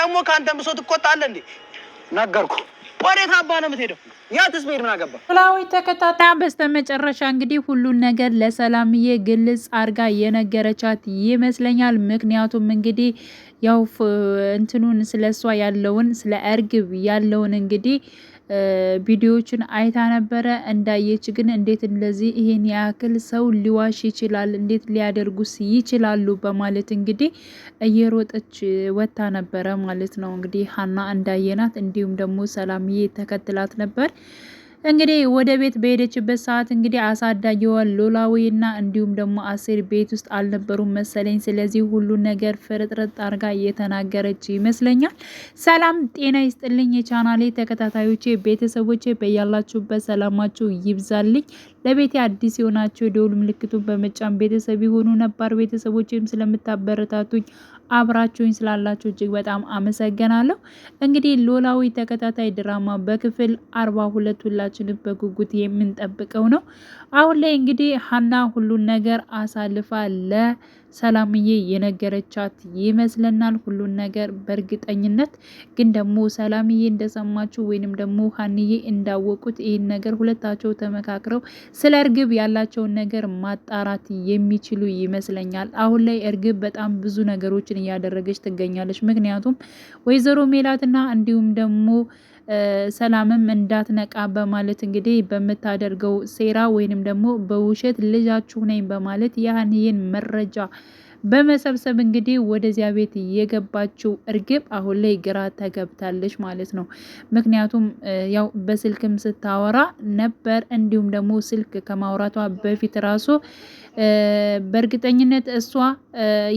ደግሞ ካንተ ብሶ ትቆጣለህ እንዴ? ነገርኩ። ወዴት አባ ነው የምትሄደው? ያትስ ቤት ምን አገባ? ኖላዊ ተከታታይ በስተመጨረሻ እንግዲህ ሁሉን ነገር ለሰላምዬ ግልጽ አርጋ የነገረቻት ይመስለኛል። ምክንያቱም እንግዲህ ያው እንትኑን ስለሷ ያለውን ስለ እርግብ ያለውን እንግዲህ ቪዲዮዎችን አይታ ነበረ። እንዳየች ግን እንዴት እንደዚህ ይሄን ያክል ሰው ሊዋሽ ይችላል? እንዴት ሊያደርጉስ ይችላሉ? በማለት እንግዲህ እየሮጠች ወታ ነበረ ማለት ነው። እንግዲህ ሀና እንዳየናት እንዲሁም ደግሞ ሰላምዬ ተከትላት ነበር። እንግዲህ ወደ ቤት በሄደችበት ሰዓት እንግዲህ አሳዳጊዋ ኖላዊና እንዲሁም ደግሞ አሴር ቤት ውስጥ አልነበሩም መሰለኝ። ስለዚህ ሁሉን ነገር ፍርጥርጥ አርጋ እየተናገረች ይመስለኛል። ሰላም ጤና ይስጥልኝ የቻናሌ ተከታታዮቼ ቤተሰቦቼ፣ በያላችሁበት ሰላማችሁ ይብዛልኝ። ለቤቴ አዲስ የሆናችሁ የደወል ምልክቱን በመጫን ቤተሰብ የሆኑ ነባር ቤተሰቦችም ስለምታበረታቱኝ አብራችሁኝ ስላላችሁ እጅግ በጣም አመሰግናለሁ። እንግዲህ ኖላዊ ተከታታይ ድራማ በክፍል 42 ሁላችንም በጉጉት የምንጠብቀው ነው። አሁን ላይ እንግዲህ ሀና ሁሉን ነገር አሳልፋ ለሰላምዬ የነገረቻት ይመስለናል። ሁሉን ነገር በእርግጠኝነት ግን ደግሞ ሰላምዬ እንደሰማችሁ ወይንም ደግሞ ሀንዬ እንዳወቁት ይህን ነገር ሁለታቸው ተመካክረው ስለ እርግብ ያላቸውን ነገር ማጣራት የሚችሉ ይመስለኛል። አሁን ላይ እርግብ በጣም ብዙ ነገሮችን እያደረገች ትገኛለች። ምክንያቱም ወይዘሮ ሜላትና እንዲሁም ደግሞ ሰላምም እንዳትነቃ በማለት እንግዲህ በምታደርገው ሴራ ወይንም ደግሞ በውሸት ልጃችሁ ነኝ በማለት የሀንዬን መረጃ በመሰብሰብ እንግዲህ ወደዚያ ቤት የገባችው እርግብ አሁን ላይ ግራ ተገብታለች ማለት ነው። ምክንያቱም ያው በስልክም ስታወራ ነበር። እንዲሁም ደግሞ ስልክ ከማውራቷ በፊት ራሱ በእርግጠኝነት እሷ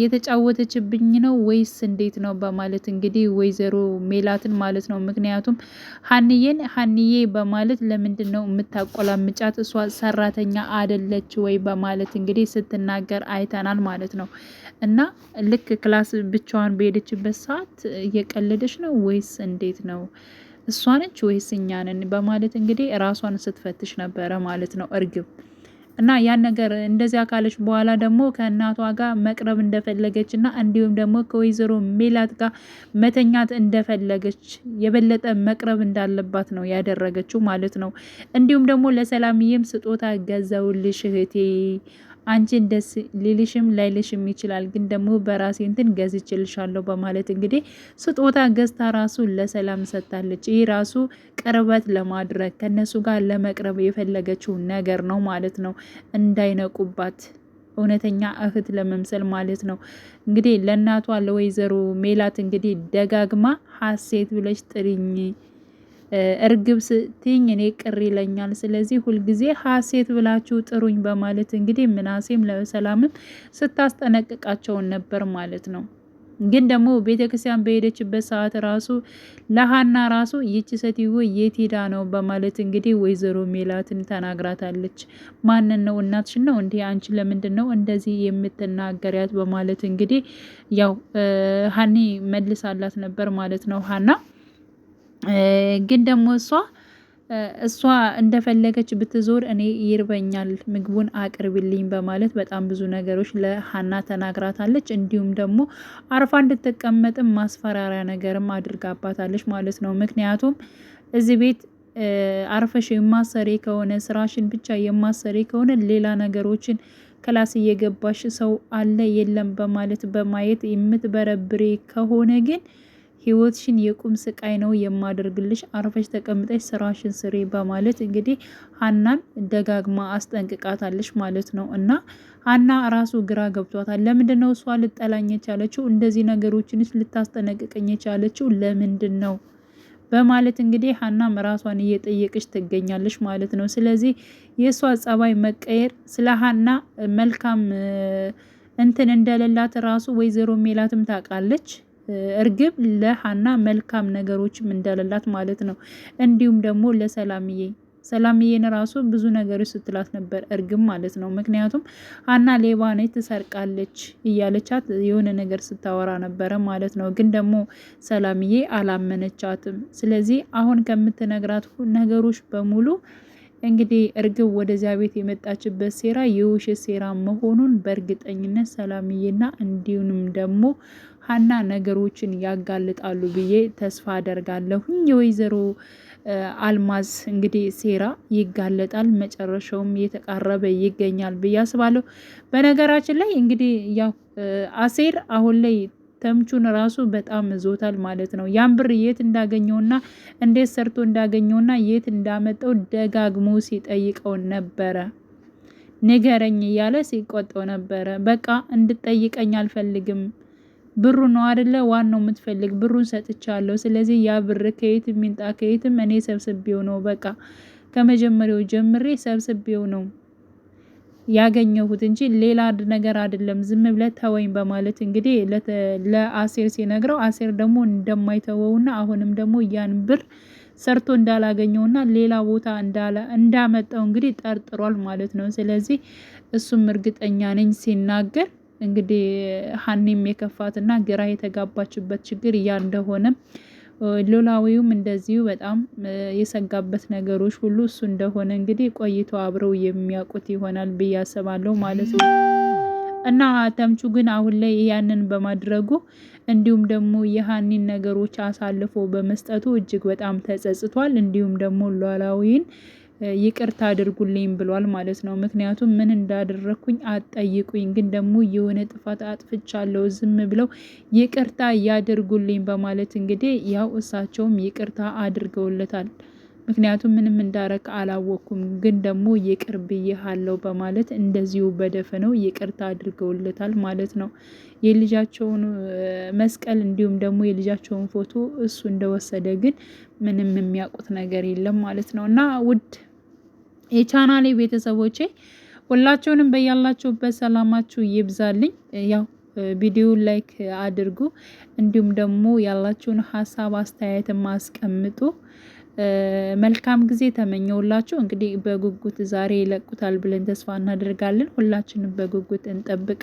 የተጫወተችብኝ ነው ወይስ እንዴት ነው በማለት እንግዲህ ወይዘሮ ሜላትን ማለት ነው። ምክንያቱም ሀንዬ በማለት ለምንድን ነው የምታቆላምጫት? እሷ ሰራተኛ አደለች ወይ በማለት እንግዲህ ስትናገር አይተናል ማለት ነው። እና ልክ ክላስ ብቻዋን በሄደችበት ሰዓት እየቀለደች ነው ወይስ እንዴት ነው? እሷ ነች ወይስ እኛ ነን? በማለት እንግዲህ ራሷን ስትፈትሽ ነበረ ማለት ነው እርግብ። እና ያን ነገር እንደዚያ ካለች በኋላ ደግሞ ከእናቷ ጋር መቅረብ እንደፈለገች እና እንዲሁም ደግሞ ከወይዘሮ ሜላት ጋር መተኛት እንደፈለገች የበለጠ መቅረብ እንዳለባት ነው ያደረገችው ማለት ነው። እንዲሁም ደግሞ ለሰላምዬም ስጦታ ገዛውልሽ እህቴ፣ አንቺን ደስ ሊልሽም ላይልሽም ይችላል፣ ግን ደግሞ በራሴ እንትን ገዝችልሻለሁ በማለት እንግዲህ ስጦታ ገዝታ ራሱ ለሰላም ሰጥታለች። ይህ ራሱ ቅርበት ለማድረግ ከነሱ ጋር ለመቅረብ የፈለገችው ነገር ነው ማለት ነው። እንዳይነቁባት እውነተኛ እህት ለመምሰል ማለት ነው። እንግዲህ ለእናቷ ለወይዘሮ ሜላት እንግዲህ ደጋግማ ሀሴት ብለሽ ጥሪኝ እርግብ ስትኝ እኔ ቅር ይለኛል። ስለዚህ ሁልጊዜ ሀሴት ብላችሁ ጥሩኝ በማለት እንግዲህ ምናሴም ለሰላምም ስታስጠነቅቃቸውን ነበር ማለት ነው። ግን ደግሞ ቤተክርስቲያን በሄደችበት ሰዓት ራሱ ለሀና ራሱ ይቺ ሴትዮ የት ሄዳ ነው በማለት እንግዲህ ወይዘሮ ሜላትን ተናግራታለች። ማንን ነው? እናትሽን ነው እንዲህ? አንቺ ለምንድን ነው እንደዚህ የምትናገሪያት? በማለት እንግዲህ ያው ሀኒ መልሳላት ነበር ማለት ነው ሀና ግን ደግሞ እሷ እንደፈለገች ብትዞር እኔ ይርበኛል፣ ምግቡን አቅርብልኝ በማለት በጣም ብዙ ነገሮች ለሀና ተናግራታለች። እንዲሁም ደግሞ አርፋ እንድትቀመጥም ማስፈራሪያ ነገርም አድርጋባታለች ማለት ነው። ምክንያቱም እዚህ ቤት አርፈሽ የማሰሪ ከሆነ ስራሽን ብቻ የማሰሪ ከሆነ ሌላ ነገሮችን ክላስ እየገባሽ ሰው አለ የለም በማለት በማየት የምትበረብሬ ከሆነ ግን ህይወትሽን የቁም ስቃይ ነው የማደርግልሽ፣ አርፈሽ ተቀምጠሽ ስራሽን ስሪ በማለት እንግዲህ ሀናን ደጋግማ አስጠንቅቃታለች ማለት ነው። እና ሀና ራሱ ግራ ገብቷታል። ለምንድን ነው እሷ ልጠላኝ የቻለችው? እንደዚህ ነገሮችንስ ልታስጠነቅቀኝ የቻለችው ለምንድን ነው? በማለት እንግዲህ ሀናም ራሷን እየጠየቀች ትገኛለች ማለት ነው። ስለዚህ የእሷ ጸባይ መቀየር ስለ ሀና መልካም እንትን እንደሌላት ራሱ ወይዘሮ ሜላትም ታውቃለች። እርግብ ለሀና መልካም ነገሮችም እንደሌላት ማለት ነው። እንዲሁም ደግሞ ሰላምዬን ራሱ ብዙ ነገሮች ስትላት ነበር እርግብ ማለት ነው። ምክንያቱም ሀና ሌባ ነች፣ ትሰርቃለች እያለቻት የሆነ ነገር ስታወራ ነበረ ማለት ነው። ግን ደግሞ ሰላምዬ አላመነቻትም። ስለዚህ አሁን ከምትነግራት ነገሮች በሙሉ እንግዲህ እርግብ ወደዚያ ቤት የመጣችበት ሴራ የውሸት ሴራ መሆኑን በእርግጠኝነት ሰላምዬና እንዲሁም ደግሞ ሀና ነገሮችን ያጋልጣሉ ብዬ ተስፋ አደርጋለሁ። የወይዘሮ አልማዝ እንግዲህ ሴራ ይጋለጣል፣ መጨረሻውም እየተቃረበ ይገኛል ብዬ አስባለሁ። በነገራችን ላይ እንግዲህ ያው አሴር አሁን ላይ ተምቹን ራሱ በጣም ይዞታል ማለት ነው። ያን ብር የት እንዳገኘውና እንዴት ሰርቶ እንዳገኘውና የት እንዳመጣው ደጋግሞ ሲጠይቀው ነበረ። ንገረኝ እያለ ሲቆጣው ነበረ። በቃ እንድጠይቀኝ አልፈልግም፣ ብሩ ነው አይደለ ዋናው የምትፈልግ፣ ብሩን ሰጥቻለሁ። ስለዚህ ያ ብር ከየትም ይምጣ ከየትም እኔ ሰብስቤው ነው፣ በቃ ከመጀመሪያው ጀምሬ ሰብስቤው ነው ያገኘሁት እንጂ ሌላ ነገር አይደለም፣ ዝም ብለህ ተወኝ በማለት እንግዲህ ለአሴር ሲነግረው፣ አሴር ደግሞ እንደማይተወውና አሁንም ደግሞ ያን ብር ሰርቶ እንዳላገኘውና ሌላ ቦታ እንዳመጣው እንግዲህ ጠርጥሯል ማለት ነው። ስለዚህ እሱም እርግጠኛ ነኝ ሲናገር እንግዲህ ሀኒም የከፋትና ግራ የተጋባችበት ችግር ያ እንደሆነ ኖላዊውም እንደዚሁ በጣም የሰጋበት ነገሮች ሁሉ እሱ እንደሆነ እንግዲህ ቆይቶ አብረው የሚያውቁት ይሆናል ብዬ አስባለሁ ማለት ነው። እና ተምቹ ግን አሁን ላይ ያንን በማድረጉ እንዲሁም ደግሞ የሀኒን ነገሮች አሳልፎ በመስጠቱ እጅግ በጣም ተጸጽቷል። እንዲሁም ደግሞ ኖላዊን ይቅርታ አድርጉልኝ ብሏል ማለት ነው። ምክንያቱም ምን እንዳደረኩኝ አትጠይቁኝ፣ ግን ደግሞ የሆነ ጥፋት አጥፍቻለሁ፣ ዝም ብለው ይቅርታ ያድርጉልኝ በማለት እንግዲህ ያው እሳቸውም ይቅርታ አድርገውለታል። ምክንያቱም ምንም እንዳረክ አላወኩም፣ ግን ደግሞ ይቅር ብዬሃለሁ በማለት እንደዚሁ በደፈነው ይቅርታ አድርገውለታል ማለት ነው። የልጃቸውን መስቀል እንዲሁም ደግሞ የልጃቸውን ፎቶ እሱ እንደወሰደ ግን ምንም የሚያውቁት ነገር የለም ማለት ነው። እና ውድ የቻናሌ ቤተሰቦቼ ሁላችሁንም በያላችሁበት ሰላማችሁ ይብዛልኝ። ያው ቪዲዮ ላይክ አድርጉ፣ እንዲሁም ደግሞ ያላችሁን ሀሳብ አስተያየት ማስቀምጡ። መልካም ጊዜ ተመኘውላችሁ። እንግዲህ በጉጉት ዛሬ ይለቁታል ብለን ተስፋ እናደርጋለን። ሁላችንም በጉጉት እንጠብቅ።